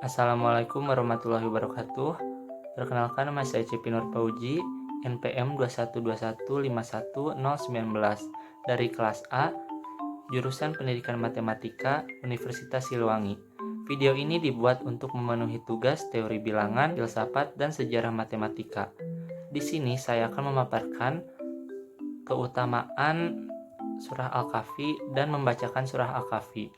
Assalamualaikum warahmatullahi wabarakatuh. Perkenalkan, nama saya Cepi Nur Pauji, NPM 2121511019 dari kelas A, jurusan Pendidikan Matematika, Universitas Siliwangi. Video ini dibuat untuk memenuhi tugas teori bilangan, filsafat, dan sejarah matematika. Di sini saya akan memaparkan keutamaan surah Al-Kahfi dan membacakan surah Al-Kahfi.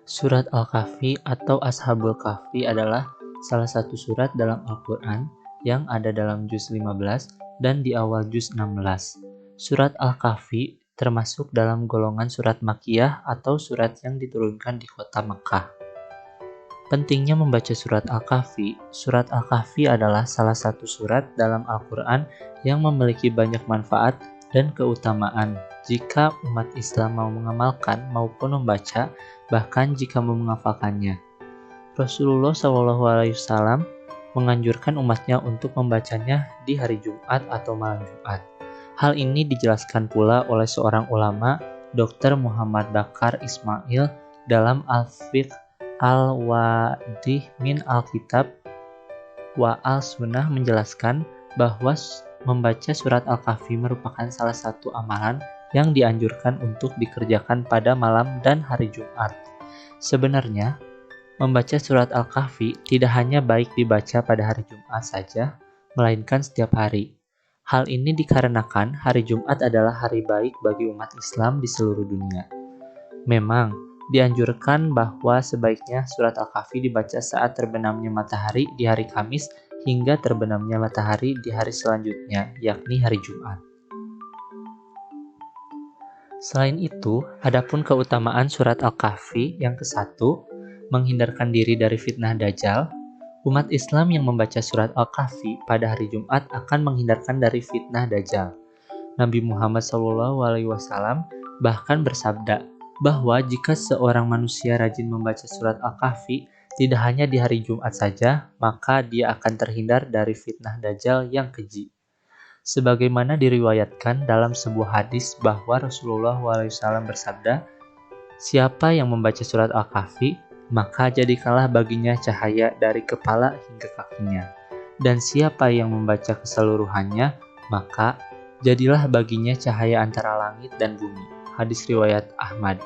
Surat Al-Kahfi atau Ashabul Kahfi adalah salah satu surat dalam Al-Quran yang ada dalam juz 15 dan di awal juz 16. Surat Al-Kahfi termasuk dalam golongan surat Makkiyah atau surat yang diturunkan di kota Mekkah. Pentingnya membaca surat Al-Kahfi. Surat Al-Kahfi adalah salah satu surat dalam Al-Quran yang memiliki banyak manfaat dan keutamaan jika umat Islam mau mengamalkan maupun membaca, bahkan jika mau menghafalkannya. Rasulullah SAW menganjurkan umatnya untuk membacanya di hari Jumat atau malam Jumat. Hal ini dijelaskan pula oleh seorang ulama, Dr. Muhammad Bakar Ismail, dalam Al-Fiqh Al-Wadih min Al-Kitab wa Al-Sunnah menjelaskan bahwa membaca surat Al-Kahfi merupakan salah satu amalan yang dianjurkan untuk dikerjakan pada malam dan hari Jumat. Sebenarnya, membaca surat Al-Kahfi tidak hanya baik dibaca pada hari Jumat saja, melainkan setiap hari. Hal ini dikarenakan hari Jumat adalah hari baik bagi umat Islam di seluruh dunia. Memang, dianjurkan bahwa sebaiknya surat Al-Kahfi dibaca saat terbenamnya matahari di hari Kamis hingga terbenamnya matahari di hari selanjutnya, yakni hari Jumat. Selain itu, adapun keutamaan surat Al-Kahfi yang ke-1, menghindarkan diri dari fitnah Dajjal. Umat Islam yang membaca surat Al-Kahfi pada hari Jumat akan menghindarkan dari fitnah Dajjal. Nabi Muhammad SAW bahkan bersabda bahwa jika seorang manusia rajin membaca surat Al-Kahfi tidak hanya di hari Jumat saja, maka dia akan terhindar dari fitnah Dajjal yang keji. Sebagaimana diriwayatkan dalam sebuah hadis bahwa Rasulullah SAW bersabda, "Siapa yang membaca surat Al-Kahfi, maka jadikanlah baginya cahaya dari kepala hingga kakinya. Dan siapa yang membaca keseluruhannya, maka jadilah baginya cahaya antara langit dan bumi." Hadis riwayat Ahmad.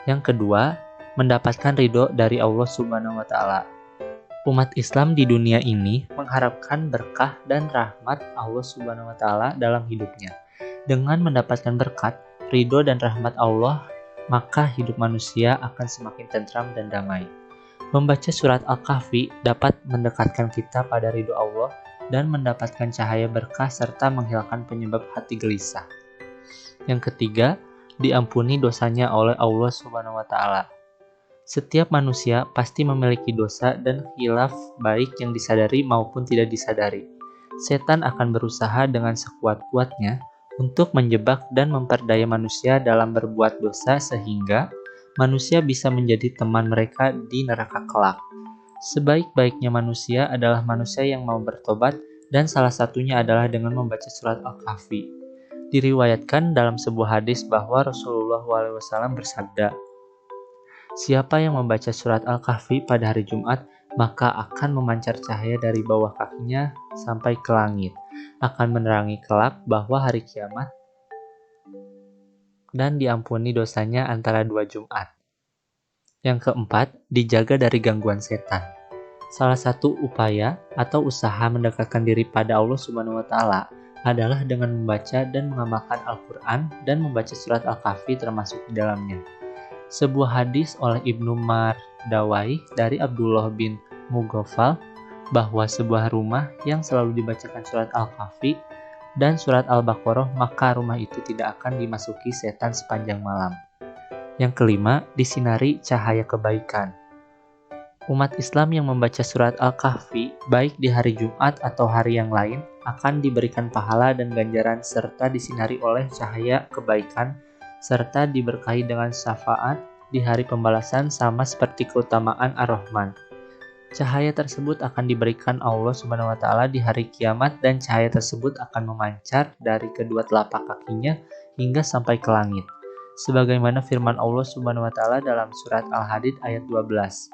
Yang kedua, mendapatkan ridho dari Allah Subhanahu wa Ta'ala. Umat Islam di dunia ini mengharapkan berkah dan rahmat Allah Subhanahu wa Ta'ala dalam hidupnya. Dengan mendapatkan berkat, ridho dan rahmat Allah, maka hidup manusia akan semakin tentram dan damai. Membaca surat Al-Kahfi dapat mendekatkan kita pada ridho Allah dan mendapatkan cahaya berkah serta menghilangkan penyebab hati gelisah. Yang ketiga, diampuni dosanya oleh Allah Subhanahu wa Ta'ala. Setiap manusia pasti memiliki dosa dan khilaf baik yang disadari maupun tidak disadari. Setan akan berusaha dengan sekuat-kuatnya untuk menjebak dan memperdaya manusia dalam berbuat dosa sehingga manusia bisa menjadi teman mereka di neraka kelak. Sebaik-baiknya manusia adalah manusia yang mau bertobat dan salah satunya adalah dengan membaca surat Al-Kahfi. Diriwayatkan dalam sebuah hadis bahwa Rasulullah SAW bersabda, "Siapa yang membaca surat Al-Kahfi pada hari Jumat, maka akan memancar cahaya dari bawah kakinya sampai ke langit, akan menerangi kelak bahwa hari kiamat dan diampuni dosanya antara dua Jumat." Yang keempat, dijaga dari gangguan setan. Salah satu upaya atau usaha mendekatkan diri pada Allah Subhanahu wa Ta'ala adalah dengan membaca dan mengamalkan Al-Quran dan membaca surat Al-Kahfi termasuk di dalamnya. Sebuah hadis oleh Ibnu Mardawai dari Abdullah bin Mughaffal bahwa sebuah rumah yang selalu dibacakan surat Al-Kahfi dan surat Al-Baqarah, maka rumah itu tidak akan dimasuki setan sepanjang malam. Yang kelima, disinari cahaya kebaikan. Umat Islam yang membaca surat Al-Kahfi baik di hari Jumat atau hari yang lain akan diberikan pahala dan ganjaran serta disinari oleh cahaya kebaikan serta diberkahi dengan syafaat di hari pembalasan sama seperti keutamaan Ar-Rahman. Cahaya tersebut akan diberikan Allah Subhanahu wa Ta'ala di hari kiamat dan cahaya tersebut akan memancar dari kedua telapak kakinya hingga sampai ke langit. Sebagaimana firman Allah Subhanahu wa Ta'ala dalam surat Al-Hadid ayat 12.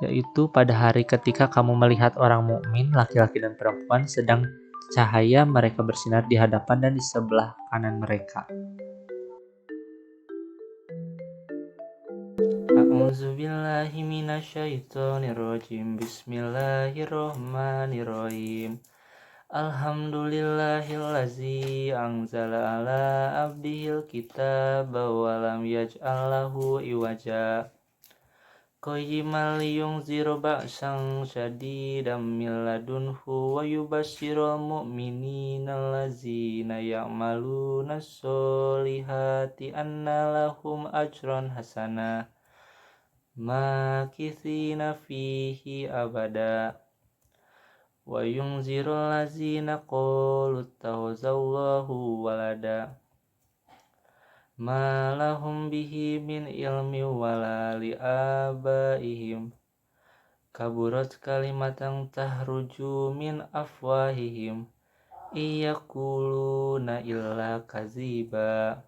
yaitu pada hari ketika kamu melihat orang mukmin, laki-laki dan perempuan, sedang cahaya mereka bersinar di hadapan dan di sebelah kanan mereka. A'udzubillahi minasyaitonirrajim. Bismillahirrohmanirrohim. Alhamdulillahillazi anzala ala abdihil kitaba wa lam yaj'al lahu iwaja. Qayyiman liyunzira ba'san syadidan min ladunhu wa yubashshirul mu'minina allazina ya'maluna sholihati anna lahum ajran hasanah makithina fihi abada. Wa yunzirul lazina qalu ittakhadallahu walada ma lahum bihi min ilmi wala li abaihim kaburat kalimatan tahruju min afwahihim iyaquluna illa kaziba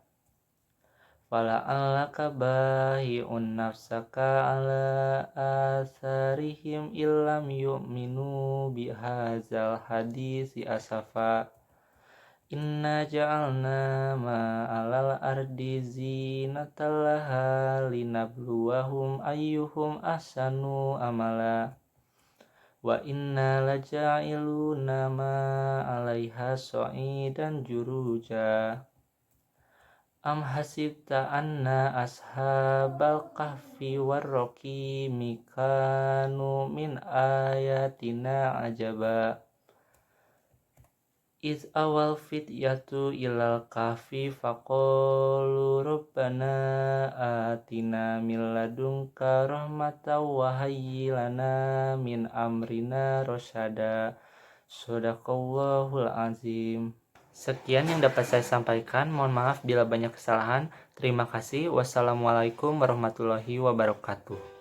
fala'allaka bahi'un nafsaka ala atharihim illam yu'minu bihadzal hadisi asafa. Inna ja'alna ma'alal ardi zinatan laha linabluwahum ayyuhum ahsanu amala. Wa inna laja'iluna ma'alaiha sa'idan juruja. Am hasibta anna ashabal kahfi warraqimi kanu min ayatina ajaba. Iz awal fityatu ilal kahfi faqalu rabbana atina min ladunka rahmatan wa hayyi lana min amrina rasyada. Shadaqallahul azim. Sekian yang dapat saya sampaikan. Mohon maaf bila banyak kesalahan. Terima kasih. Wassalamualaikum warahmatullahi wabarakatuh.